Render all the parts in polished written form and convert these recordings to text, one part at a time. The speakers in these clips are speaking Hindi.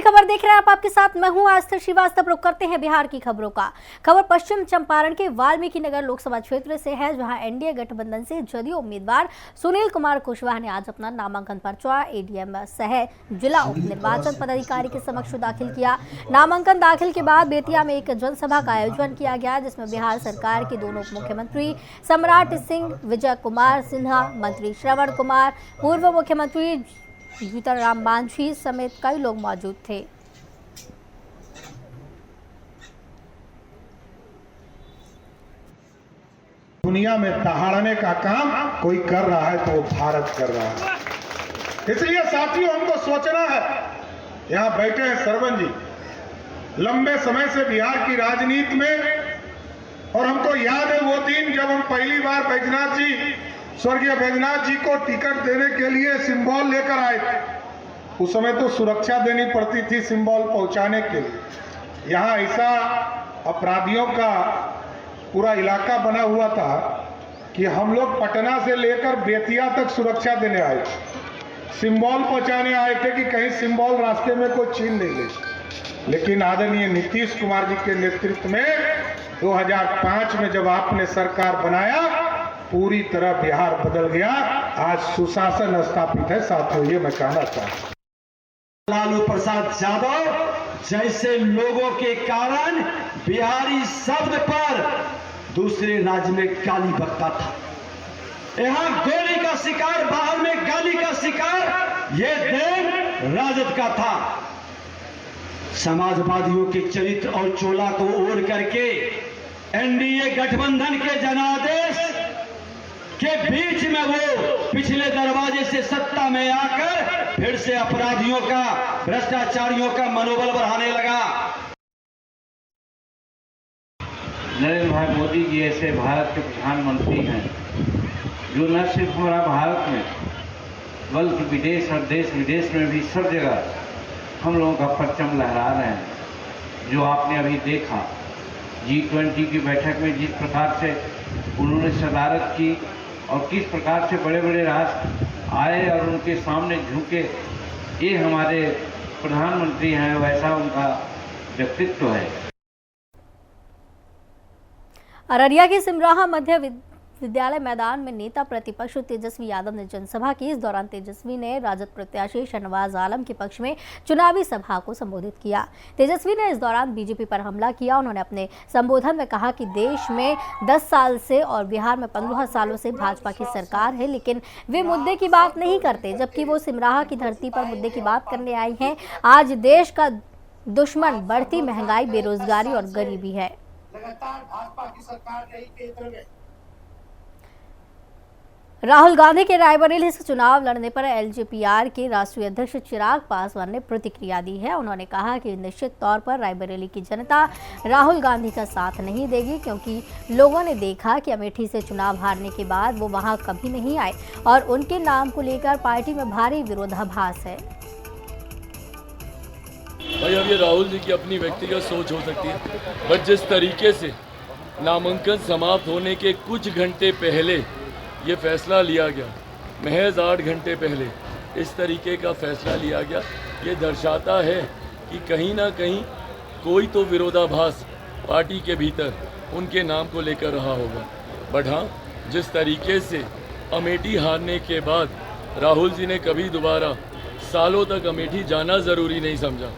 खबर देख रहे हैं आप, आपके साथ मैं हूं आस्था श्रीवास्तव। रुक करते हैं बिहार की खबरों का। खबर पश्चिम चंपारण के वाल्मीकि नगर लोकसभा क्षेत्र से है, जहां एनडीए गठबंधन से जदयू उम्मीदवार सुनील कुमार कुशवाहा ने आज अपना नामांकन पर्चा एडीएम सह जिला उप निर्वाचन पदाधिकारी के समक्ष दाखिल किया। नामांकन दाखिल के बाद बेतिया में एक जनसभा का आयोजन किया गया, जिसमें बिहार सरकार के दोनों उप मुख्यमंत्री सम्राट सिंह, विजय कुमार सिन्हा, मंत्री श्रवण कुमार, पूर्व मुख्यमंत्री जीतन राम मांझी समेत कई लोग मौजूद थे। दुनिया में दहाड़ने का काम कोई कर रहा है तो वो भारत कर रहा है। इसलिए साथियों, हमको सोचना है। यहाँ बैठे हैं सरवन जी, लंबे समय से बिहार की राजनीति में, और हमको याद है वो दिन जब हम पहली बार बैजनाथ जी, स्वर्गीय बैजनाथ जी को टिकट देने के लिए सिंबल लेकर आए थे। उस समय तो सुरक्षा देनी पड़ती थी सिंबल पहुंचाने के लिए। यहाँ ऐसा अपराधियों का पूरा इलाका बना हुआ था कि हम लोग पटना से लेकर बेतिया तक सुरक्षा देने आए थे, सिंबल पहुंचाने आए थे कि कहीं सिंबल रास्ते में कोई छीन नहीं ले। लेकिन आदरणीय नीतीश कुमार जी के नेतृत्व में 2005 में जब आपने सरकार बनाया, पूरी तरह बिहार बदल गया। आज सुशासन स्थापित है। साथियों, ये मैं कहना चाहता हूं, लालू प्रसाद यादव जैसे लोगों के कारण बिहारी शब्द पर दूसरे राज्य में गाली बकता था। यहां गोली का शिकार, बाहर में गाली का शिकार ये देश राजद का था। समाजवादियों के चरित्र और चोला को ओढ़ करके एनडीए गठबंधन के जनादेश के बीच में वो पिछले दरवाजे से सत्ता में आकर फिर से अपराधियों का, भ्रष्टाचारियों का मनोबल बढ़ाने लगा। नरेंद्र भाई मोदी जी ऐसे भारत के प्रधानमंत्री हैं जो न सिर्फ हमारा भारत में बल्कि विदेश और देश विदेश में भी सब जगह हम लोगों का परचम लहरा रहे हैं। जो आपने अभी देखा G20 की बैठक में जिस प्रकार से उन्होंने सदारत की और किस प्रकार से बड़े बड़े राष्ट्र आए और उनके सामने झुके, ये हमारे प्रधानमंत्री हैं, वैसा उनका व्यक्तित्व है। अररिया के सिमराहा मध्य विद्यालय मैदान में नेता प्रतिपक्ष तेजस्वी यादव ने जनसभा की। इस दौरान तेजस्वी ने राजद प्रत्याशी शहनवाज आलम के पक्ष में चुनावी सभा को संबोधित किया। तेजस्वी ने इस दौरान बीजेपी पर हमला किया। उन्होंने अपने संबोधन में कहा कि देश में 10 साल से और बिहार में 15 सालों से भाजपा की सरकार है, लेकिन वे मुद्दे की बात नहीं करते, जबकि वो सिमराहा की धरती पर मुद्दे की बात करने आई हैं। आज देश का दुश्मन बढ़ती महंगाई, बेरोजगारी और गरीबी है। लगातार भाजपा की सरकार के केंद्र में राहुल गांधी के रायबरेली से चुनाव लड़ने पर एलजेपीआर के राष्ट्रीय अध्यक्ष चिराग पासवान ने प्रतिक्रिया दी है। उन्होंने कहा कि निश्चित तौर पर रायबरेली की जनता राहुल गांधी का साथ नहीं देगी, क्योंकि लोगों ने देखा कि अमेठी से चुनाव हारने के बाद वो वहां कभी नहीं आए और उनके नाम को लेकर पार्टी में भारी विरोधाभास है। भाई, अब ये राहुल जी की अपनी व्यक्तिगत सोच हो सकती है, बट जिस तरीके से नामांकन समाप्त होने के कुछ घंटे पहले ये फैसला लिया गया, महज 8 घंटे पहले इस तरीके का फैसला लिया गया, ये दर्शाता है कि कहीं ना कहीं कोई तो विरोधाभास पार्टी के भीतर उनके नाम को लेकर रहा होगा। बट हाँ, जिस तरीके से अमेठी हारने के बाद राहुल जी ने कभी दोबारा सालों तक अमेठी जाना ज़रूरी नहीं समझा,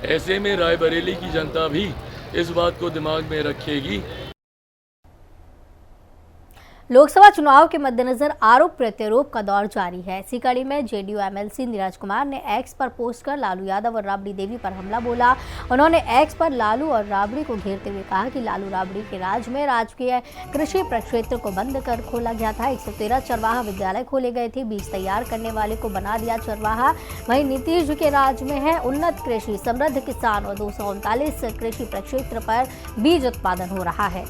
ऐसे में रायबरेली की जनता भी इस बात को दिमाग में रखेगी। लोकसभा चुनाव के मद्देनजर आरोप प्रत्यारोप का दौर जारी है। इसी कड़ी में जेडीयू एमएलसी नीरज कुमार ने एक्स पर पोस्ट कर लालू यादव और राबड़ी देवी पर हमला बोला। उन्होंने एक्स पर लालू और राबड़ी को घेरते हुए कहा कि लालू राबड़ी के राज में राजकीय कृषि प्रक्षेत्र को बंद कर खोला गया था। 113 चरवाहा विद्यालय खोले गए थे, बीज तैयार करने वाले को बना दिया चरवाहा। वहीं नीतीश जी के राज में है उन्नत कृषि, समृद्ध किसान और 239 कृषि प्रक्षेत्र पर बीज उत्पादन हो रहा है।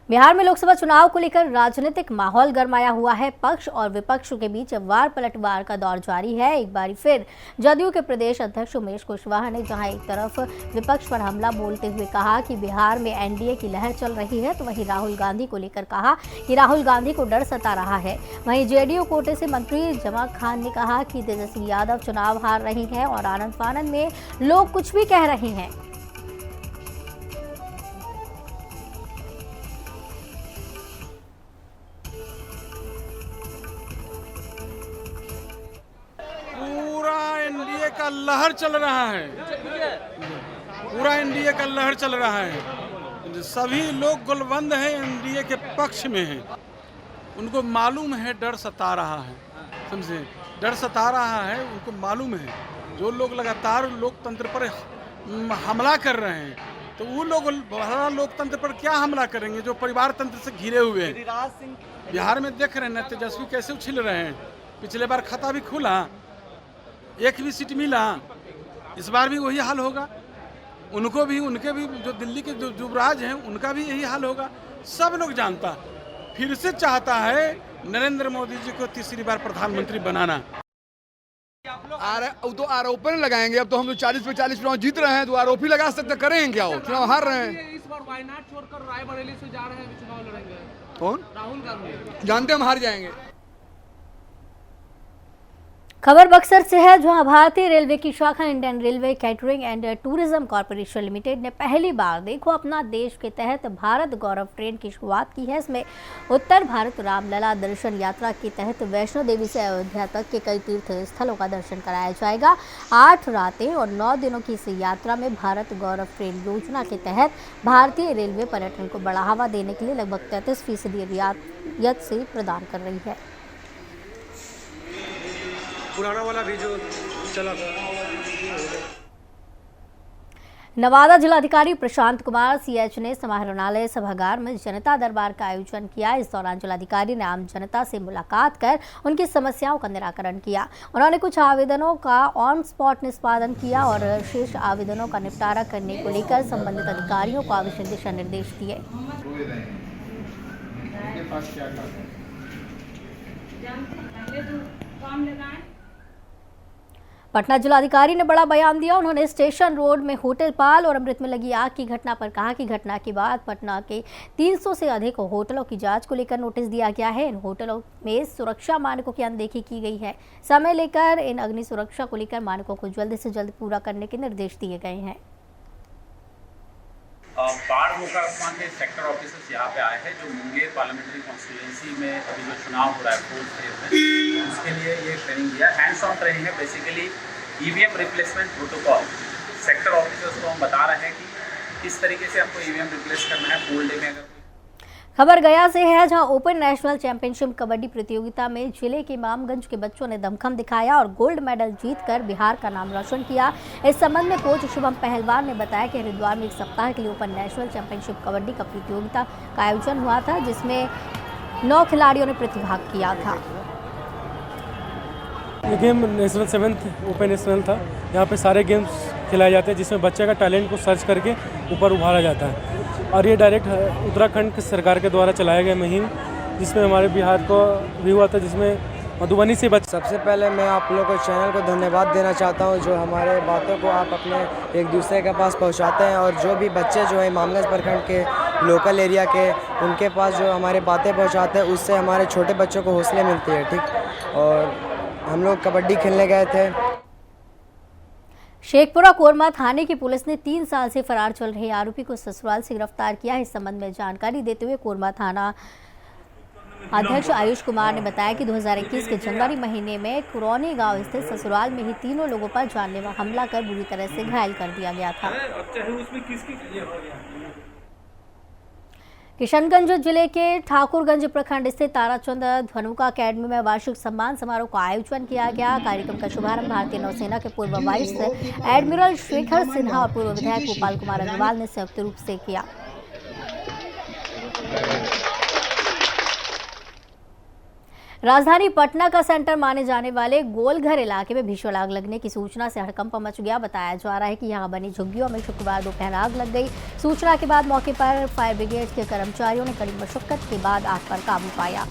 बिहार में लोकसभा चुनाव को लेकर राजनीतिक माहौल गरमाया हुआ है। पक्ष और विपक्ष के बीच वार पलटवार का दौर जारी है। एक बार फिर जदयू के प्रदेश अध्यक्ष उमेश कुशवाहा ने जहां एक तरफ विपक्ष पर हमला बोलते हुए कहा कि बिहार में एनडीए की लहर चल रही है, तो वहीं राहुल गांधी को लेकर कहा कि राहुल गांधी को डर सता रहा है। वहीं जेडीयू कोटे से मंत्री जमा खान ने कहा कि तेजस्वी यादव चुनाव हार रही हैं और आनंद फानंद में लोग कुछ भी कह रहे हैं। एनडीए का लहर चल रहा है, पूरा एनडीए का लहर चल रहा है। सभी लोग गोलबंद हैं, एनडीए के पक्ष में हैं। उनको मालूम है डर सता रहा है, समझे, डर सता रहा है। उनको मालूम है जो लोग लगातार लोकतंत्र पर हमला कर रहे हैं, तो वो लोग लोकतंत्र पर क्या हमला करेंगे जो परिवार तंत्र से घिरे हुए हैं। बिहार में देख रहे हैं तेजस्वी कैसे उछल रहे हैं। पिछले बार खाता भी खुला, एक भी सीट मिला, इस बार भी वही हाल होगा। उनके भी जो दिल्ली के जो युवराज हैं उनका भी यही हाल होगा। सब लोग जानता, फिर से चाहता है नरेंद्र मोदी जी को तीसरी बार प्रधानमंत्री बनाना। तो आरोप लगाएंगे। अब तो हम लोग 40 पे 40 चुनाव जीत रहे हैं, तो आरोप ही लगा सकते, करेंगे क्या? हो चुनाव हार रहे हैं। इस बार वायनाड छोड़कर रायबरेली से जा रहे हैं, चुनाव लड़ेंगे। कौन? राहुल गांधी। जानते हम हार जाएंगे। खबर बक्सर से है, जहां भारतीय रेलवे की शाखा Indian railway catering and tourism corporation limited ने पहली बार देखो अपना देश के तहत भारत गौरव ट्रेन की शुरुआत की है। इसमें उत्तर भारत रामलला दर्शन यात्रा के तहत वैष्णो देवी से अयोध्या तक के कई तीर्थ स्थलों का दर्शन कराया जाएगा। 8 रातें और 9 दिनों की इस यात्रा में भारत गौरव ट्रेन योजना के तहत भारतीय रेलवे पर्यटन को बढ़ावा देने के लिए लगभग 33% रियायत से प्रदान कर रही है। पुराना वाला भी जो चला था। नवादा जिलाधिकारी प्रशांत कुमार सीएच ने समाहरणालय सभागार में जनता दरबार का आयोजन किया। इस दौरान जिलाधिकारी ने आम जनता से मुलाकात कर उनकी समस्याओं का निराकरण किया। उन्होंने कुछ आवेदनों का ऑन स्पॉट निष्पादन किया और शेष आवेदनों का निपटारा करने को लेकर संबंधित अधिकारियों को आवश्यक दिशा निर्देश दिए। पटना जिलाधिकारी ने बड़ा बयान दिया। उन्होंने स्टेशन रोड में होटल पाल और अमृत में लगी आग की घटना पर कहा कि घटना के बाद पटना के 300 से अधिक होटलों की जांच को लेकर नोटिस दिया गया है। इन होटलों में सुरक्षा मानकों की अनदेखी की गई है। समय लेकर इन अग्नि सुरक्षा को लेकर मानकों को जल्द से जल्द पूरा करने के निर्देश दिए गए हैं। बाढ़ मुकदमा के सेक्टर ऑफिसर्स यहाँ पे आए हैं, जो मुंगेर पार्लियामेंट्री कॉन्स्टिट्यूएंसी में अभी जो चुनाव हो रहा है फोर्थ फेज में, उसके लिए ये ट्रेनिंग दिया। हैंड्स ऑन ट्रेनिंग है। Basically EVM replacement protocol sector officers को हम बता रहे हैं कि किस तरीके से हमको ईवीएम रिप्लेस करना है कोल्ड डे में। अगर खबर गया से है, जहां ओपन नेशनल चैंपियनशिप कबड्डी प्रतियोगिता में जिले के इमामगंज के बच्चों ने दमखम दिखाया और गोल्ड मेडल जीतकर बिहार का नाम रोशन किया। इस संबंध में कोच शुभम पहलवान ने बताया कि हरिद्वार में एक सप्ताह के लिए ओपन नेशनल चैंपियनशिप कबड्डी का प्रतियोगिता का आयोजन हुआ था, जिसमें 9 खिलाड़ियों ने प्रतिभाग किया था। ये game national 7th open national था। यहाँ पे सारे गेम्स खिलाए जाते हैं, जिसमें बच्चे का टैलेंट को सर्च करके ऊपर उभारा जाता है। और ये डायरेक्ट उत्तराखंड की सरकार के द्वारा चलाया गया मुहिम, जिसमें हमारे बिहार को भी हुआ था, जिसमें मधुबनी से बच्चे। सबसे पहले मैं आप लोगों को चैनल को धन्यवाद देना चाहता हूँ, जो हमारे बातों को आप अपने एक दूसरे के पास पहुँचाते हैं। और जो भी बच्चे जो है इमामगंज प्रखंड के लोकल एरिया के, उनके पास जो हमारे बातें पहुँचाते हैं, उससे हमारे छोटे बच्चों को हौसले मिलती है। ठीक, और हम लोग कबड्डी खेलने गए थे। शेखपुरा कोरमा थाने की पुलिस ने 3 साल से फरार चल रहे आरोपी को ससुराल से गिरफ्तार किया। इस संबंध में जानकारी देते हुए कोरमा थाना अध्यक्ष आयुष कुमार ने बताया कि 2021 के जनवरी महीने में कुरौनी गांव स्थित ससुराल में ही तीनों लोगों पर जानलेवा हमला कर बुरी तरह से घायल कर दिया गया था। किशनगंज जिले के ठाकुरगंज प्रखंड स्थित ताराचंद धनुका अकेडमी में वार्षिक सम्मान समारोह का आयोजन किया गया। कार्यक्रम का शुभारंभ भारतीय नौसेना के पूर्व वाइस एडमिरल शेखर सिन्हा और पूर्व विधायक गोपाल कुमार अग्रवाल ने संयुक्त रूप से किया। राजधानी पटना का सेंटर माने जाने वाले गोलघर इलाके में भीषण आग लगने की सूचना से हड़कंप मच गया। बताया जा रहा है कि यहां बनी झुग्गियों में शुक्रवार दोपहर आग लग गई। सूचना के बाद मौके पर फायर ब्रिगेड के कर्मचारियों ने कड़ी मशक्कत के बाद आग पर काबू पाया।